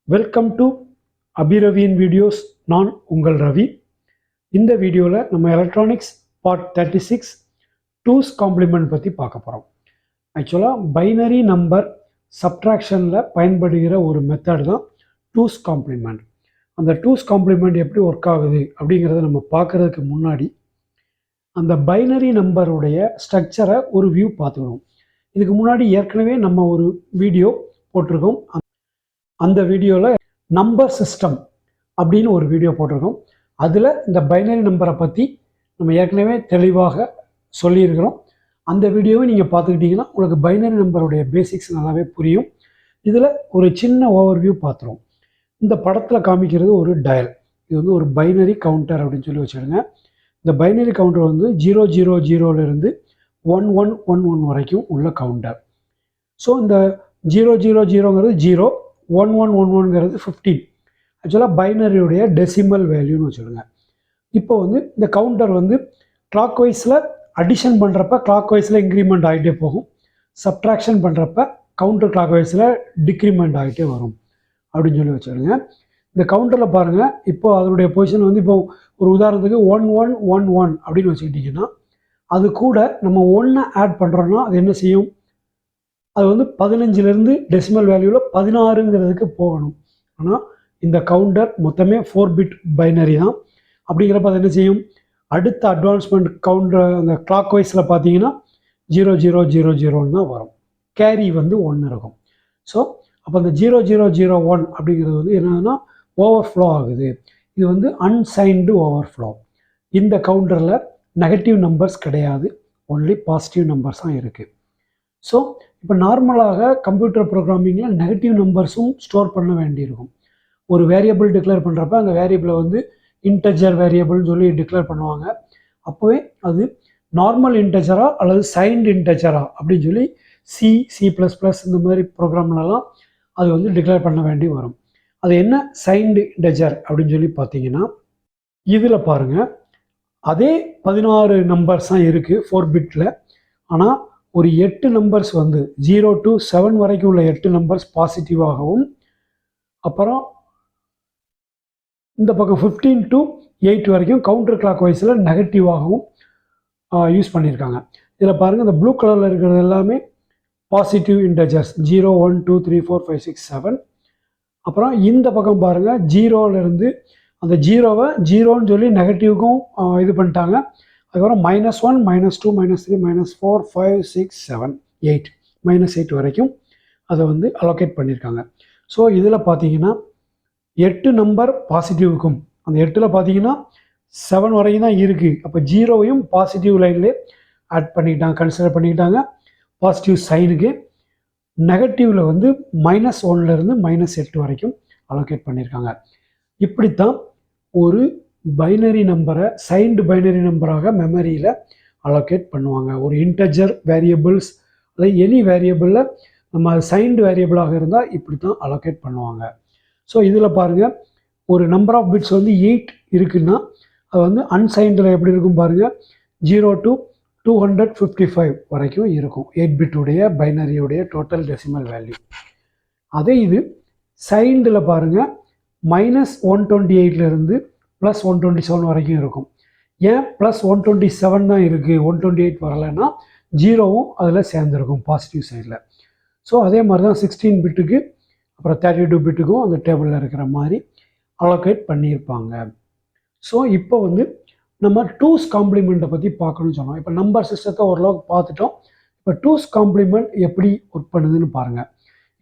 Welcome to அபிரவியின் videos. நான் உங்கள் ரவி. இந்த வீடியோவில் நம்ம எலக்ட்ரானிக்ஸ் பார்ட் 36 டூஸ் காம்ப்ளிமெண்ட் பற்றி பார்க்க போகிறோம். ஆக்சுவலாக பைனரி நம்பர் சப்ட்ராக்ஷனில் பயன்படுகிற ஒரு மெத்தட் தான் டூஸ் காம்ப்ளிமெண்ட். அந்த டூஸ் காம்ப்ளிமெண்ட் எப்படி ஒர்க் ஆகுது அப்படிங்கிறத நம்ம பார்க்குறதுக்கு முன்னாடி அந்த பைனரி நம்பருடைய ஸ்ட்ரக்சரை ஒரு வியூ பார்த்துக்கணும். இதுக்கு முன்னாடி ஏற்கனவே நம்ம ஒரு வீடியோ போட்டிருக்கோம். அந்த வீடியோவில் நம்பர் சிஸ்டம் அப்படின்னு ஒரு வீடியோ போட்டிருக்கோம். அதில் இந்த பைனரி நம்பரை பற்றி நம்ம ஏற்கனவே தெளிவாக சொல்லியிருக்கிறோம். அந்த வீடியோவை நீங்கள் பார்த்துக்கிட்டிங்கன்னா உங்களுக்கு பைனரி நம்பருடைய பேசிக்ஸ் நல்லாவே புரியும். இதில் ஒரு சின்ன ஓவர்வியூ பார்த்துருவோம். இந்த படத்தில் காமிக்கிறது ஒரு டயல். இது வந்து ஒரு பைனரி கவுண்டர் அப்படின்னு சொல்லி வச்சுடுங்க. இந்த பைனரி கவுண்டர் வந்து 000 1111 வரைக்கும் உள்ள கவுண்டர். ஸோ இந்த 000ங்கிறது 0, 1111ங்கிறது 15. ஆக்சுவலாக பைனரியுடைய டெசிமல் வேல்யூன்னு வச்சுடுங்க. இப்போ வந்து இந்த கவுண்டர் வந்து கிளாக் வைஸில் அடிஷன் பண்ணுறப்ப கிளாக் வைஸில் இன்க்ரிமெண்ட் ஆகிட்டே போகும். சப்ட்ராக்ஷன் பண்ணுறப்ப கவுண்டர் கிளாக் வைஸில் டிக்ரிமெண்ட் ஆகிட்டே வரும் அப்படின்னு சொல்லி வச்சுடுங்க. இந்த கவுண்டரில் பாருங்கள், இப்போ அதனுடைய பொசிஷன் வந்து இப்போ ஒரு உதாரணத்துக்கு 1111 அப்படின்னு வச்சுக்கிட்டிங்கன்னா அது கூட நம்ம 1 ஆட் பண்ணுறோன்னா அது என்ன செய்யும்? அது வந்து 15லேருந்து டெசிமல் வேல்யூவில் 16ங்கிறதுக்கு போகணும். ஆனால் இந்த கவுண்டர் மொத்தமே 4 பிட் பைனரி தான். அப்படிங்கிறப்ப அது என்ன செய்யும்? அடுத்த அட்வான்ஸ்மெண்ட் கவுண்டர் அந்த கிளாக் வைஸில் பார்த்தீங்கன்னா 0000 தான் வரும். கேரி வந்து 1 இருக்கும். ஸோ அப்போ அந்த 0001 அப்படிங்கிறது வந்து என்னன்னா ஓவர்ஃப்ளோ ஆகுது. இது வந்து அன்சைன்டு ஓவர்ஃப்ளோ. இந்த கவுண்டரில் நெகட்டிவ் நம்பர்ஸ் கிடையாது, ஒன்லி பாசிட்டிவ் நம்பர்ஸ் தான் இருக்குது. ஸோ இப்போ நார்மலாக கம்ப்யூட்டர் ப்ரோக்ராமிங்கில் நெகட்டிவ் நம்பர்ஸும் ஸ்டோர் பண்ண வேண்டியிருக்கும். ஒரு வேரியபிள் டிக்ளேர் பண்ணுறப்ப அந்த வேரியபிளை வந்து இன்டெஜர் வேரியபிள்னு சொல்லி டிக்ளேர் பண்ணுவாங்க. அப்போவே அது நார்மல் இன்டெஜரா அல்லது சைன்டு இன்டெஜரா அப்படின்னு சொல்லி C++ இந்த மாதிரி ப்ரோக்ராம்லலாம் அது வந்து டிக்ளேர் பண்ண வேண்டி வரும். அது என்ன சைன்டு இன்டெஜர் அப்படின்னு சொல்லி பார்த்தீங்கன்னா, இதில் பாருங்கள், அதே 16 நம்பர்ஸ் தான் இருக்குது 4 பிட்டில். ஆனால் ஒரு 8 நம்பர்ஸ் வந்து 0 to 7 வரைக்கும் உள்ள 8 நம்பர்ஸ் பாசிட்டிவாகவும், அப்புறம் இந்த பக்கம் 15 to 8 வரைக்கும் கவுண்டர் கிளாக் வைஸில் நெகட்டிவாகவும் யூஸ் பண்ணியிருக்காங்க. இதில் பாருங்கள், இந்த ப்ளூ கலரில் இருக்கிறது எல்லாமே பாசிட்டிவ் இன்டெஜர்ஸ் 0 1 2 3 4 5 6 7. அப்புறம் இந்த பக்கம் பாருங்கள், 0லேருந்து அந்த 0வை 0ன்னு சொல்லி நெகட்டிவ்க்கும் இது பண்ணிட்டாங்க. அதுக்கப்புறம் -1 -2 -3 -4 5 6 7 8 -8 வரைக்கும் அதை வந்து அலோகேட் பண்ணியிருக்காங்க. ஸோ இதில் பார்த்தீங்கன்னா 8 நம்பர் பாசிட்டிவுக்கும், அந்த 8ல் பார்த்தீங்கன்னா 7 வரைக்கும் தான் இருக்குது. அப்போ 0வையும் பாசிட்டிவ் லைன்லேயே ஆட் பண்ணிக்கிட்டாங்க, கன்சிடர் பண்ணிக்கிட்டாங்க பாசிட்டிவ் சைனுக்கு. நெகட்டிவில் வந்து -1லேருந்து -8 வரைக்கும் அலோகேட் பண்ணியிருக்காங்க. இப்படித்தான் ஒரு பைனரி நம்பரை சைன்டு பைனரி நம்பராக மெமரியில் அலோகேட் பண்ணுவாங்க. ஒரு இன்டெஜர் வேரியபிள்ஸ் அல்லது எனி வேரியபிளில் நம்ம அது சைன்டு வேரியபிளாக இருந்தால் இப்படி தான் அலோகேட் பண்ணுவாங்க. ஸோ இதில் பாருங்கள், ஒரு நம்பர் ஆஃப் பிட்ஸ் வந்து 8 இருக்குன்னா அது வந்து அன்சைன்டில் எப்படி இருக்கும் பாருங்கள், 0 to 255 வரைக்கும் இருக்கும் 8 பிட்டுடைய பைனரியுடைய டோட்டல் டெசிமல் வேல்யூ. அதே இது சைன்டில் பாருங்கள், -128லேருந்து +127 வரைக்கும் இருக்கும். ஏன் +127 தான் இருக்குது, 128 வரலைன்னா 0வும் அதில் சேர்ந்துருக்கும் பாசிட்டிவ் சைடில். ஸோ அதே மாதிரி தான் 16 பிட்டுக்கு அப்புறம் 32 பிட்டுக்கும் அந்த டேபிளில் இருக்கிற மாதிரி அலோகேட் பண்ணியிருப்பாங்க. ஸோ இப்போ வந்து நம்ம டூஸ் காம்ப்ளிமெண்ட்டை பற்றி பார்க்கணும்னு சொன்னோம். இப்போ நம்பர் சிஸ்டத்தை ஓரளவுக்கு பார்த்துட்டோம். இப்போ டூஸ் காம்ப்ளிமெண்ட் எப்படி ஒர்க் பண்ணுதுன்னு பாருங்கள்.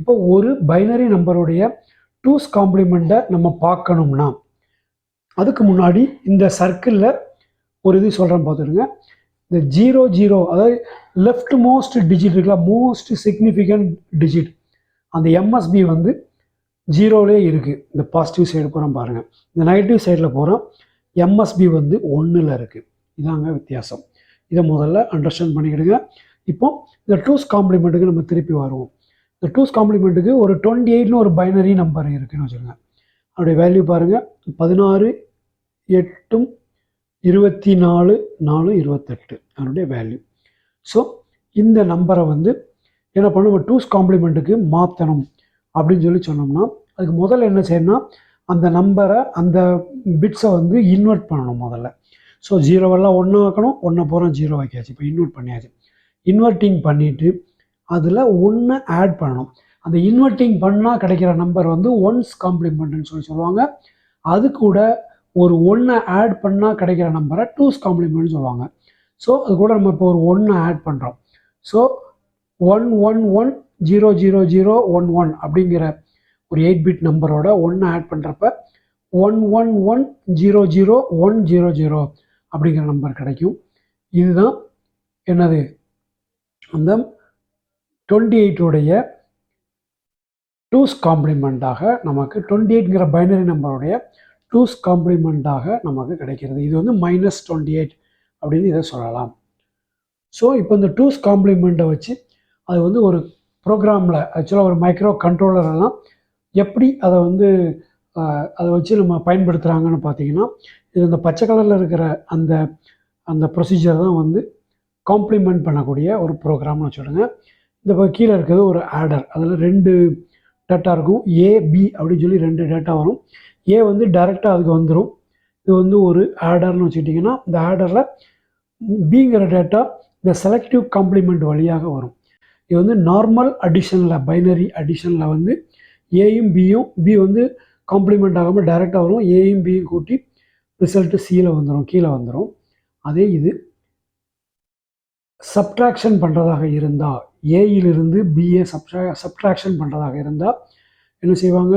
இப்போ ஒரு பைனரி நம்பருடைய டூஸ் காம்ப்ளிமெண்ட்டை நம்ம பார்க்கணும்னா அதுக்கு முன்னாடி இந்த சர்க்கிளில் ஒரு இது சொல்கிறேன் பார்த்துடுங்க. இந்த 00 அதாவது லெஃப்ட் மோஸ்ட் டிஜிட் இருக்குல்ல, மோஸ்ட் சிக்னிஃபிகண்ட் டிஜிட், அந்த எம்எஸ்பி வந்து 0லே இருக்குது. இந்த பாசிட்டிவ் சைடு போகிறோம் பாருங்கள், இந்த நெகட்டிவ் சைடில் போகிறோம், எம்எஸ்பி வந்து 1ல் இருக்குது. இதாங்க வித்தியாசம். இதை முதல்ல அண்டர்ஸ்டாண்ட் பண்ணிக்கிடுங்க. இப்போ இந்த டூஸ் காம்ப்ளிமெண்ட்டுக்கு நம்ம திருப்பி வருவோம். இந்த டூஸ் காம்ப்ளிமெண்ட்டுக்கு ஒரு 28னு ஒரு பைனரி நம்பர் இருக்குதுன்னு வச்சுருங்க. அதோடைய வேல்யூ பாருங்கள், 16 8 24 4 28 அதனுடைய வேல்யூ. ஸோ இந்த நம்பரை வந்து என்ன பண்ணணும், டூஸ் காம்ப்ளிமெண்ட்டுக்கு மாற்றணும் அப்படின்னு சொல்லி சொன்னோம்னா அதுக்கு முதல்ல என்ன செய்யணும்னா அந்த நம்பரை அந்த பிட்ஸை வந்து இன்வெர்ட் பண்ணணும் முதல்ல. ஸோ ஜீரோவெல்லாம் ஒன்று ஆக்கணும், ஒன்றை பூரா ஜீரோ ஆக்கியாச்சு. இப்போ இன்வெர்ட் பண்ணியாச்சு. இன்வெர்ட்டிங் பண்ணிவிட்டு அதில் ஒன்று ஆட் பண்ணணும். அந்த இன்வெர்ட்டிங் பண்ணால் கிடைக்கிற நம்பர் வந்து ஒன்ஸ் காம்ப்ளிமெண்ட்னு சொல்லுவாங்க. அது கூட ஒரு ஒன்றை ஆட் பண்ணால் கிடைக்கிற நம்பரை டூஸ் காம்ப்ளிமெண்ட்னு சொல்லுவாங்க. ஸோ அது கூட நம்ம இப்போ ஒரு ஒன்று ஆட் பண்ணுறோம். ஸோ 111000011 அப்படிங்கிற ஒரு 8 பிட் நம்பரோட ஒன்று ஆட் பண்ணுறப்ப 111000100 அப்படிங்கிற நம்பர் கிடைக்கும். இதுதான் என்னது அந்த 28 உடைய டூஸ் காம்ப்ளிமெண்ட்டாக நமக்கு 28ங்கிற பைனரி நம்பருடைய டூஸ் காம்ப்ளிமெண்ட்டாக நமக்கு கிடைக்கிறது. இது வந்து -28 அப்படின்னு இதை சொல்லலாம். ஸோ இப்போ இந்த டூஸ் காம்ப்ளிமெண்ட்டை வச்சு அது வந்து ஒரு ப்ரோக்ராமில் ஆக்சுவலாக ஒரு மைக்ரோ கண்ட்ரோலரெல்லாம் எப்படி அதை வந்து அதை வச்சு நம்ம பயன்படுத்துகிறாங்கன்னு பார்த்தீங்கன்னா, இது இந்த பச்சை கலரில் இருக்கிற அந்த அந்த ப்ரொசீஜர் தான் வந்து காம்ப்ளிமெண்ட் பண்ணக்கூடிய ஒரு ப்ரோக்ராம்னு வச்சுடுங்க. இந்த கீழே இருக்கிறது ஒரு ஆடர். அதில் 2 டேட்டா இருக்கும், ஏ பி அப்படின்னு சொல்லி 2 டேட்டா வரும். ஏ வந்து டைரெக்டாக அதுக்கு வந்துடும். இது வந்து ஒரு ஆடர்னு வச்சுக்கிட்டிங்கன்னா, இந்த ஆடரில் பிங்கிற டேட்டா இந்த செலக்டிவ் காம்ப்ளிமெண்ட் வழியாக வரும். இது வந்து நார்மல் அடிஷனில் பைனரி அடிஷனில் வந்து ஏயும் பியும் பி வந்து காம்ப்ளிமெண்ட் ஆகாமல் டைரெக்டாக வரும். ஏயும் பியும் கூட்டி ரிசல்ட்டு சியில் வந்துடும், கீழே வந்துடும். அதே இது சப்ட்ராக்ஷன் பண்ணுறதாக இருந்தால், ஏயிலிருந்து பிஏ சப்ட்ராக்ஷன் பண்ணுறதாக இருந்தால் என்ன செய்வாங்க,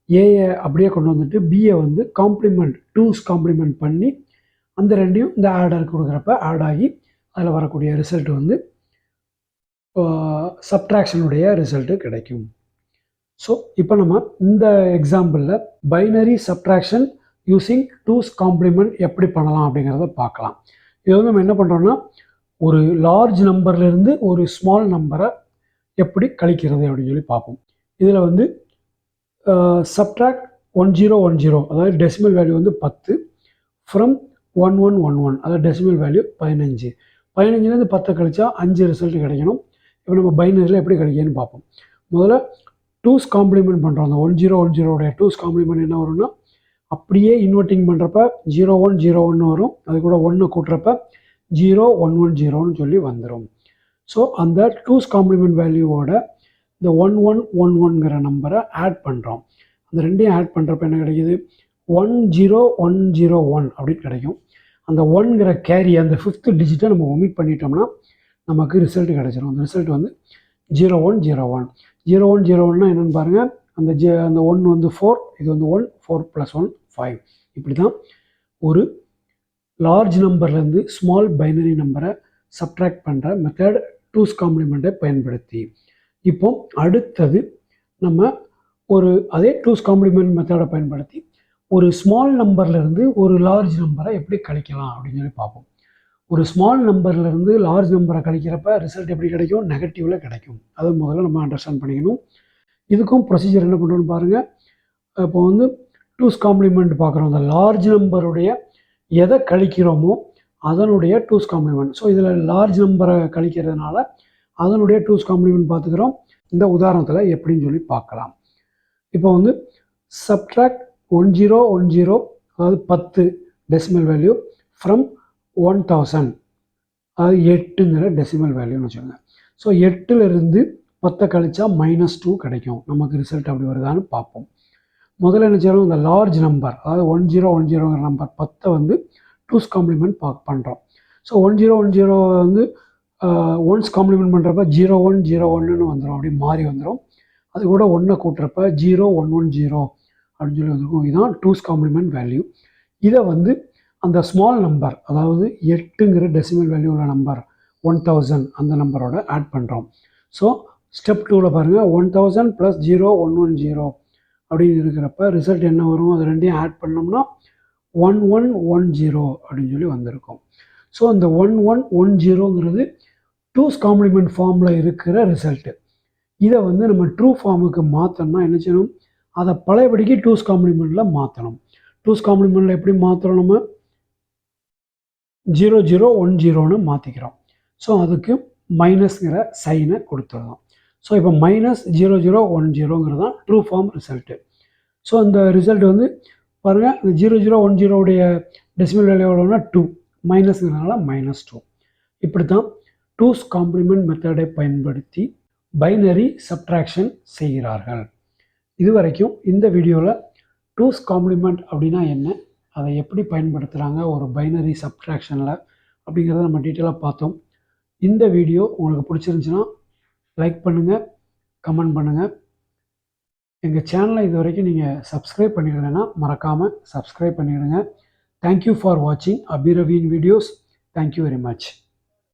ஏயை அப்படியே கொண்டு வந்துட்டு பிஏ வந்து காம்ப்ளிமெண்ட் டூஸ் காம்ப்ளிமெண்ட் பண்ணி அந்த ரெண்டையும் இந்த ஆடர் கொடுக்குறப்ப ஆட் ஆகி அதில் வரக்கூடிய ரிசல்ட் வந்து சப்ட்ராக்ஷனுடைய ரிசல்ட்டு கிடைக்கும். ஸோ இப்போ நம்ம இந்த எக்ஸாம்பிளில் binary subtraction using two's complement எப்படி பண்ணலாம் அப்படிங்கிறத பார்க்கலாம். இது வந்து நம்ம என்ன பண்ணுறோன்னா, ஒரு லார்ஜ் நம்பர்லேருந்து ஒரு ஸ்மால் நம்பரை எப்படி கழிக்கிறது அப்படின்னு சொல்லி பார்ப்போம். இதில் வந்து சப்ட்ராக்ட் 1010, அதாவது டெசிமல் வேல்யூ வந்து 10 ஃப்ரம் 1111, அதாவது டெசிமல் வேல்யூ 15. 15லேருந்து 10 கழிச்சா 5 ரிசல்ட் கிடைக்கணும். இப்போ நம்ம பைனரியில் எப்படி கிடைக்குன்னு பார்ப்போம். முதல்ல டூஸ் காம்ப்ளிமெண்ட் பண்ணுறோம். அந்த 1010 டூஸ் காம்ப்ளிமெண்ட் என்ன வரும்னா, அப்படியே இன்வெர்ட்டிங் பண்ணுறப்ப 0101 வரும். அது கூட 1 கூட்டுறப்ப 0110ன்னு சொல்லி வந்துடும். ஸோ அந்த டூஸ் காம்ப்ளிமெண்ட் வேல்யூவோட இந்த 1111ங்கிற நம்பரை ஆட் பண்ணுறோம். அந்த ரெண்டையும் ஆட் பண்ணுறப்ப என்ன கிடைக்கிது, 10101 அப்படின்னு கிடைக்கும். அந்த 1ங்கிற கேரி, அந்த 5th டிஜிட்டை நம்ம ஒமிட் பண்ணிட்டோம்னா நமக்கு ரிசல்ட் கிடைச்சிடும். அந்த ரிசல்ட் வந்து 0101. 0101னா என்னென்னு பாருங்கள். அந்த 1 வந்து 4, இது வந்து 1, 4 + 1 5. இப்படி தான் ஒரு லார்ஜ் நம்பர்லேருந்து ஸ்மால் பைனரி நம்பரை சப்ட்ராக்ட் பண்ணுற மெத்தட் டூஸ் காம்ப்ளிமெண்ட்டை பயன்படுத்தி. இப்போ அடுத்தது நம்ம ஒரு அதே டூஸ் காம்ப்ளிமெண்ட் மெத்தடை பயன்படுத்தி ஒரு ஸ்மால் நம்பர்லேருந்து ஒரு லார்ஜ் நம்பரை எப்படி கழிக்கலாம் அப்படின்னு சொல்லி பார்ப்போம். ஒரு ஸ்மால் நம்பர்லேருந்து லார்ஜ் நம்பரை கழிக்கிறப்ப ரிசல்ட் எப்படி கிடைக்கும், நெகட்டிவில் கிடைக்கும். அது முதல்ல நம்ம அண்டர்ஸ்டாண்ட் பண்ணிக்கணும். இதுக்கும் ப்ரொசீஜர் என்ன பண்ணுறோன்னு பாருங்கள். இப்போ வந்து டூஸ் காம்ப்ளிமெண்ட் பார்க்குறோம். அந்த லார்ஜ் நம்பருடைய எதை கழிக்கிறோமோ அதனுடைய டூஸ் காம்ப்ளிமெண்ட். ஸோ இதில் லார்ஜ் நம்பரை கழிக்கிறதுனால அதனுடைய டூஸ் காம்ப்ளிமெண்ட் பார்த்துக்கிறோம். இந்த உதாரணத்தில் எப்படின்னு சொல்லி பார்க்கலாம். இப்போ வந்து சப்ட்ராக்ட் 1010, அதாவது 10 டெசிமல் வேல்யூ ஃப்ரம் 1000, அதாவது 8ங்கிற டெசிமல் வேல்யூன்னு வச்சுக்கோங்க. ஸோ 8லேருந்து 10 கழிச்சா -2 கிடைக்கும். நமக்கு ரிசல்ட் அப்படி வருதான்னு பார்ப்போம். முதல்ல என்ன செய்யணும், இந்த லார்ஜ் நம்பர், அதாவது 1010ங்கிற நம்பர் 10 வந்து டூஸ் காம்ப்ளிமெண்ட் பண்ணுறோம். ஸோ 1010 வந்து ஒன்ஸ் காம்ப்ளிமெண்ட் பண்ணுறப்ப 0101ன்னு வந்துடும், அப்படி மாறி வந்துடும். அது கூட 1 கூட்டுறப்ப 0110 அப்படின்னு சொல்லி வந்துருக்கும். இதுதான் டூஸ் காம்ப்ளிமெண்ட் வேல்யூ. இதை வந்து அந்த ஸ்மால் நம்பர், அதாவது 8ங்கிற டெசிமல் வேல்யூ உள்ள நம்பர் 1000, அந்த நம்பரோட ஆட் பண்ணுறோம். ஸோ ஸ்டெப் 2ல் பாருங்கள், 1000 + 0110 அப்படின்னு இருக்கிறப்ப ரிசல்ட் என்ன வரும், அது ரெண்டையும் ஆட் பண்ணோம்னா 1110 அப்படின்னு சொல்லி வந்திருக்கும். ஸோ இந்த 1110ங்கிறது டூஸ் காம்ப்ளிமெண்ட் ஃபார்மில் இருக்கிற ரிசல்ட்டு. இதை வந்து நம்ம ட்ரூ ஃபார்முக்கு மாற்றணும்னா என்ன செய்யணும், அதை பழையபடிக்கு டூஸ் காம்ப்ளிமெண்ட்டில் மாற்றணும். டூஸ் காம்ப்ளிமெண்ட்டில் எப்படி மாற்றுறோம், நம்ம 0010ன்னு மாற்றிக்கிறோம். ஸோ அதுக்கு மைனஸ்ங்கிற சைனை கொடுத்துடலாம். ஸோ இப்போ -0010ங்கிறது தான் ட்ரூ ஃபார்ம் ரிசல்ட்டு. ஸோ அந்த ரிசல்ட் வந்து பாருங்கள், இந்த 0010 உடைய டெசிமல் வேல்யூ எவ்வளோனா 2, மைனஸ்ங்கிறதுனால -2. இப்படி தான் டூஸ் காம்ப்ளிமெண்ட் மெத்தடை பயன்படுத்தி பைனரி சப்ட்ராக்ஷன் செய்கிறார்கள். இதுவரைக்கும் இந்த வீடியோவில் டூஸ் காம்ப்ளிமெண்ட் அப்படின்னா என்ன, அதை எப்படி பயன்படுத்துகிறாங்க ஒரு பைனரி சப்ட்ராக்ஷனில் அப்படிங்கிறத நம்ம டீட்டெயிலாக பார்த்தோம். இந்த வீடியோ உங்களுக்கு பிடிச்சிருந்துச்சுன்னா லைக் பண்ணுங்கள், கமெண்ட் பண்ணுங்கள். எங்கள் சேனலை இது வரைக்கும் நீங்கள் சப்ஸ்கிரைப் பண்ணிக்கலைன்னா மறக்காமல் சப்ஸ்கிரைப் பண்ணிவிடுங்க. தேங்க்யூ ஃபார் வாட்சிங் அபிரவியின் வீடியோஸ். Thank you very much.